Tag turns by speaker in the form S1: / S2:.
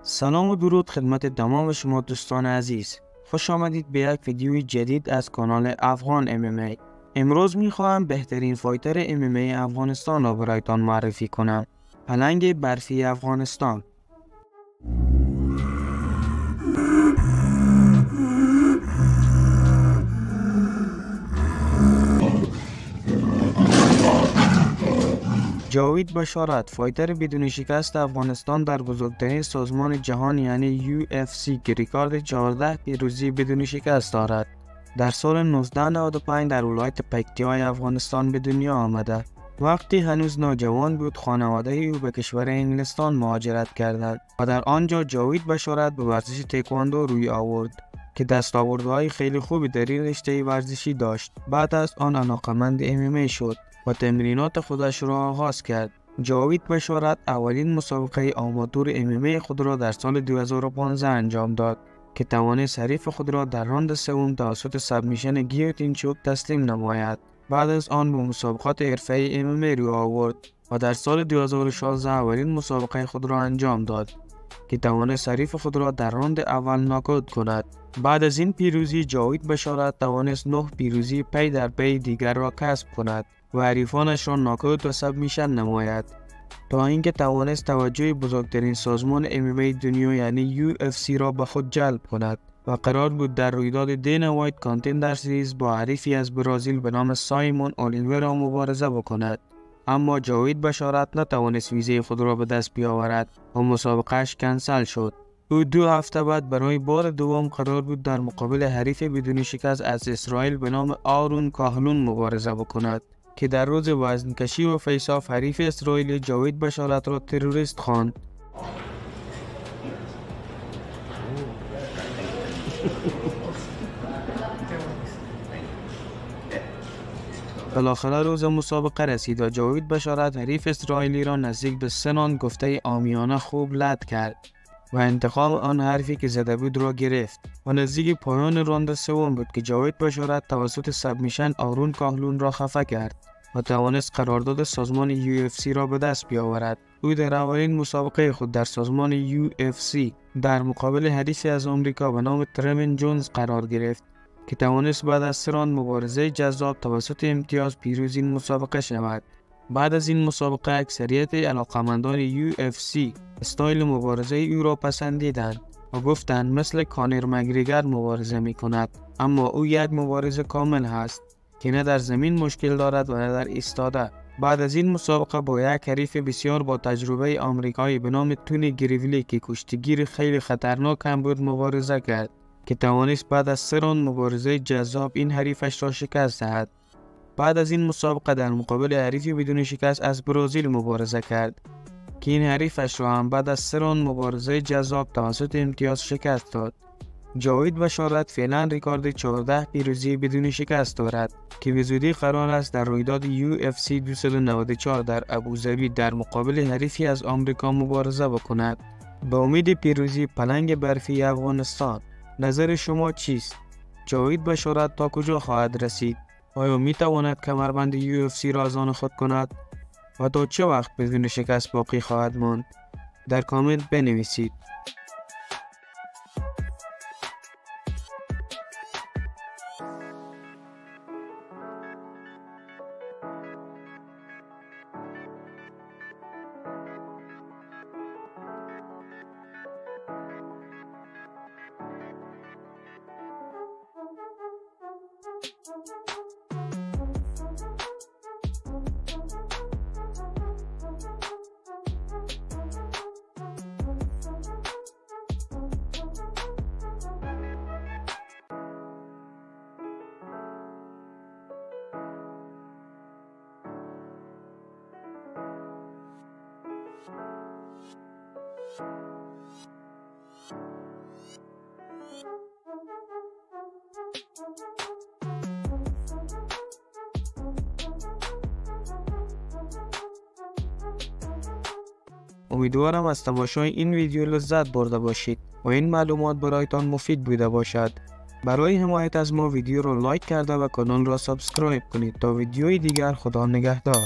S1: سلام و درود خدمت تمام شما دوستان عزیز. خوش آمدید به یک ویدیوی جدید از کانال افغان MMA. امروز میخواهم بهترین فایتر MMA افغانستان را برایتان معرفی کنم. پلنگ برفی افغانستان. جاوید بشارت، فایتر بدون شکست افغانستان در بزرگترین سازمان جهان یعنی UFC که ریکارد 14 پیروزی بدون شکست دارد، در سال 1995 در ولایت پکتیای افغانستان به دنیا آمده. وقتی هنوز نوجوان بود خانواده او به کشور انگلستان مهاجرت کردند و در آنجا جاوید بشارت به ورزش تکواندو روی آورد که دستاوردهای خیلی خوبی در این رشته ورزشی داشت. بعد از آن علاقه‌مند MMA شد و تمرینات خودش را آغاز کرد. جاوید بشارت اولین مسابقه آماتور MMA خود را در سال 2015 انجام داد که توانست حریف خود را در راند سوم توسط سابمیشن گیوتین چوب تسلیم نماید. بعد از آن به مسابقات حرفه‌ای MMA روی آورد و در سال 2016 اولین مسابقه خود را انجام داد که توانست حریف خود را در راند اول ناکاوت کند. بعد از این پیروزی جاوید بشارت توانست 9 پیروزی پی در پی دیگر را کسب کند و حریفانش را ناکاوت و سابمیشن نماید تا اینکه توانست توجه بزرگترین سازمان MMA دنیا یعنی UFC را به خود جلب کند و قرار بود در رویداد دینا وایت کانتندر سریز با حریفی از برزیل به نام سایمون اولیویرا مبارزه بکند. اما جاوید بشارت نتوانست ویزه خود را به دست بیاورد و مسابقهش کنسل شد. او 2 هفته بعد برای بار دوم قرار بود در مقابل حریف بدون شکست از اسرائیل به نام آرون کاهلون مبارزه بکند که در روز وزنکشی و فیساف حریف اسرائیلی جاوید بشارت را تروریست خواند. بالاخره روز مسابقه رسید و جاوید بشارت حریف اسرائیلی را نزدیک به 3 راند گفته عامیانه خوب لت کرد و انتقام آن حرفی که زده بود را گرفت و نزدیک پایان راند سوم بود که جاوید بشارت توسط سابمیشن آرون کاهلون را خفه کرد و توانست قرارداد سازمان UFC را به دست بیاورد. او در اولین مسابقه خود در سازمان UFC در مقابل حریفی از آمریکا به نام ترمن جونز قرار گرفت که توانست بعد از 3 راند مبارزه جذاب توسط امتیاز پیروز این مسابقه شود. بعد از این مسابقه اکثریت علاقه‌مندان UFC استایل مبارزه او را پسندیدند و گفتند مثل کانر مگریگر مبارزه می کند، اما او یک مبارز کامل هست که نه در زمین مشکل دارد و نه در ایستاده. بعد از این مسابقه با یک حریف بسیار با تجربه آمریکایی به نام تونی گریولی که کشتیگیر خیلی خطرناک هم بود مبارزه کرد که توانست بعد از 3 راند مبارزه جذاب این حریفش را شکست دهد. بعد از این مسابقه در مقابل حریفی بدون شکست از برزیل مبارزه کرد که این حریفش را هم بعد از 3 راند مبارزه جذاب توسط امتیاز شکست داد. جاوید بشارت فعلا ریکارد 14 پیروزی بدون شکست دارد که به زودی قرار است در رویداد UFC 294 در ابوظبی در مقابل حریفی از آمریکا مبارزه بکند. با امید پیروزی پلنگ برفی افغانستان. نظر شما چیست؟ جاوید بشارت تا کجا خواهد رسید؟ آیا می تواند کمربند UFC را از آن خود کند و تا چه وقت بدون شکست باقی خواهد ماند؟ در کامنت بنویسید. امیدوارم از تماشای این ویدیو لذت برده باشید و این معلومات برایتان مفید بوده باشد. برای حمایت از ما ویدیو را لایک کرده و کانال را سابسکرایب کنید تا ویدیوی دیگر. خدا نگهدار.